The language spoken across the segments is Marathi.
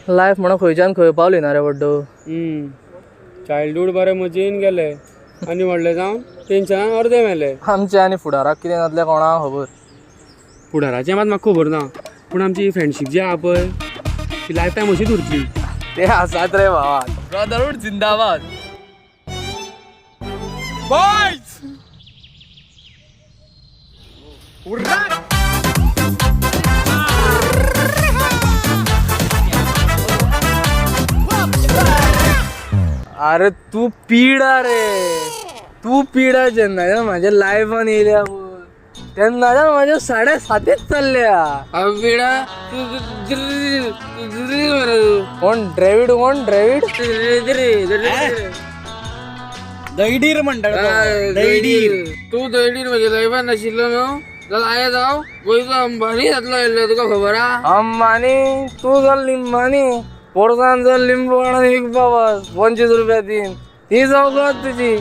लायफ म्हणून खंयच्यान खंय पावली ना रे बड्डो. चायल्डहूड बरें मजेन गेले आनी व्हडले जावन टेन्शनान अर्दे मेले. आमचे आनी फुडाराक कितें जातलें कोणा खबर. फुडाराचें मात म्हाका खबर ना पूण आमची फ्रेंडशीप जी आहा पळय ती लायफ टायम अशीच उरतली. ते आसात रे भावा. ब्रदरहूड जिंदाबाद. बॉयज अरे तू पिडा रे. तू पिडा जेन्ना म्हाज्या लायफान येयल्या तेन्ना म्हाज्या 7:30 चल्ल्या. कोण ड्रेविड दैडीर म्हणटा दैडीर. तू दैडीर म्हज्या लायफान नाशिल्लो न्हू जाल्यार हांवें जावं गोंयचो अंबानी जातलो आयल्लो तुका खबर आहा. अंबानी तू जर लिंबानी पोरसान जर लिंबू आणून विकपा बस 25 रुपया दिन ती चौकात तुझी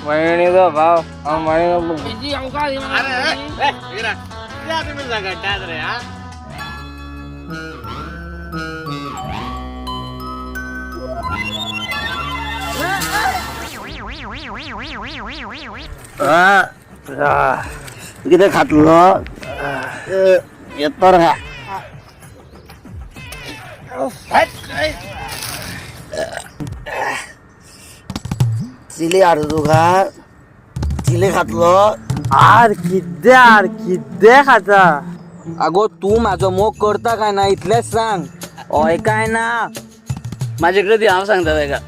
बहिणीचो भाव अंबानी. कितें खातलो येतो रे. चिली हाडू तुका. चिली खातलो. आर किद्या खाता. अगो तू माझो मोग करता काय ना इतलेच सांग. हय काय ना माझे कडेन हांव सांगता ताका.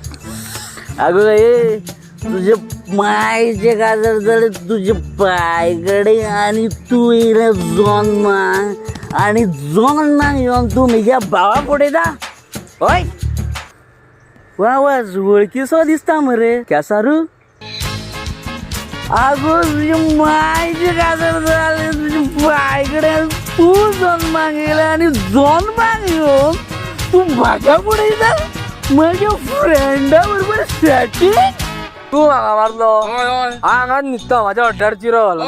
अगो ए तुझे मायचे काजर जाले तुझे पायकडे आणि तू येयला जन्माक आणि जन्माक येवन तू म्हज्या भावा पडयता. हय वा वळखीसो दिसता मरे केसारू. आगो तुझे मायचे काजर जाले तुझे पायकडे तू जन्माक येयला आणि जन्माक येवन तू म्हाका पडयता म्हज्या फ्रेंडा बरोबर सेटिंग. तू म्हाका मारलो हांगाच न्हिदता म्हाज्या हड्ड्यार चिरो घालून.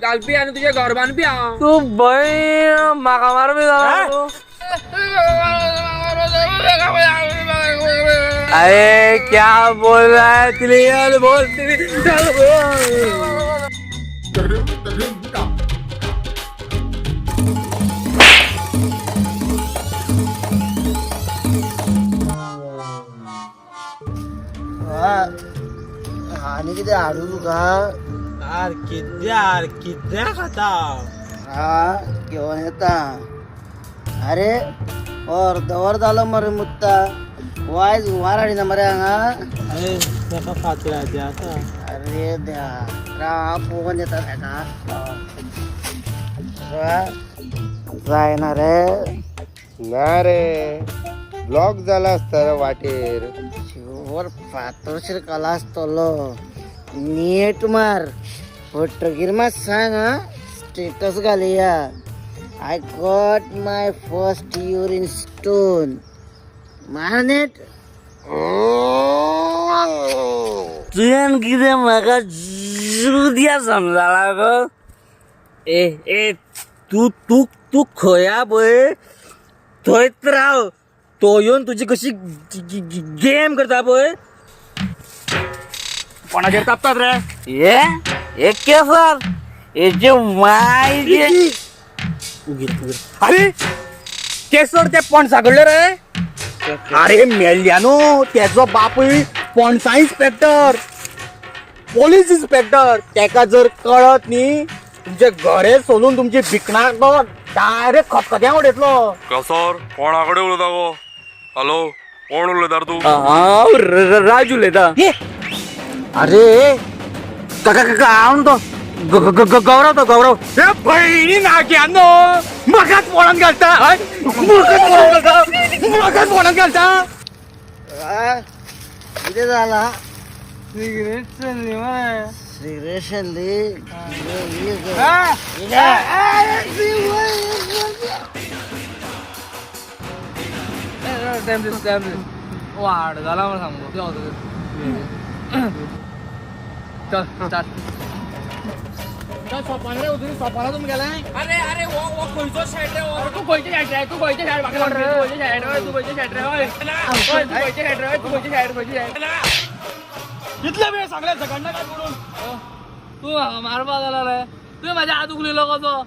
घालपी आणि तुझे घर बांदपी हांव. तू भय म्हाका मारपी जाला. अरे क्या बोल रहा है. क्लियर बोल. आणि कितें हाडू तुका. किद्या खाता. हा घेवन येता. अरे अर्दवर जालो मरे मुत्ता. वायज हुंवार हाडिना मरे हांगा. अरे द्या राव पळोवन येता ताका. जायना रे. ना रे ब्लॉक झाला असता रे वाटेर. शिवर फातोरशीर कला आसतलो. नीट मार फोटोगीर मात सांग हा. स्टेटस घालुया. I got my first urine stone. मार नीट. तुवें कितें म्हाका जुदिया समजला गो. ए तू तू तू खंया पळय थंयच राव. तो येवन तुजी कशी गेम करता पळय. कोणाचेर तापतात रे. हे केसर हेचे मायचे. अरे केसर ते पणसा कडले रे. अरे मेल्ल्यानो त्याचो बापूय पणसा इन्स्पेक्टर पोलीस इन्स्पेक्टर. तेका जर कळत न्ही तुमचे घरे सोलून तुमची भिकणा डायरेक्ट खतखत्यां उडयतलो. कसोर कोणाकडे उलयता गो. हॅलो कोण उलयता तू. हांव राजू उलयता. अरे काका हांव तो गौरव तो गौरव. बहिणी नाग्यानो म्हाकाच पोळान घालता. म्हाकाच पोळान घालता. कितें जाला. सिगरेट चल्ली मरे. सिगरेट शेल्ली. वाड झाला मला सांगू. चल स्टार्ट. अरे अरे वो खंयचो सायड रे तू खंयचे सायड रे तू खंयचे सायड म्हाका सांग तू खंयचे सायड रे तू खंयचे सायड रे हय तू खंयचे सायड रे तू खंयचे सायड कितले वेळ सांगले झगडना काय म्हणून तू मारपा गेला रे तू माझ्या हात उगलेलो कसो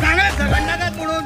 सांगा झगडना काय म्हणून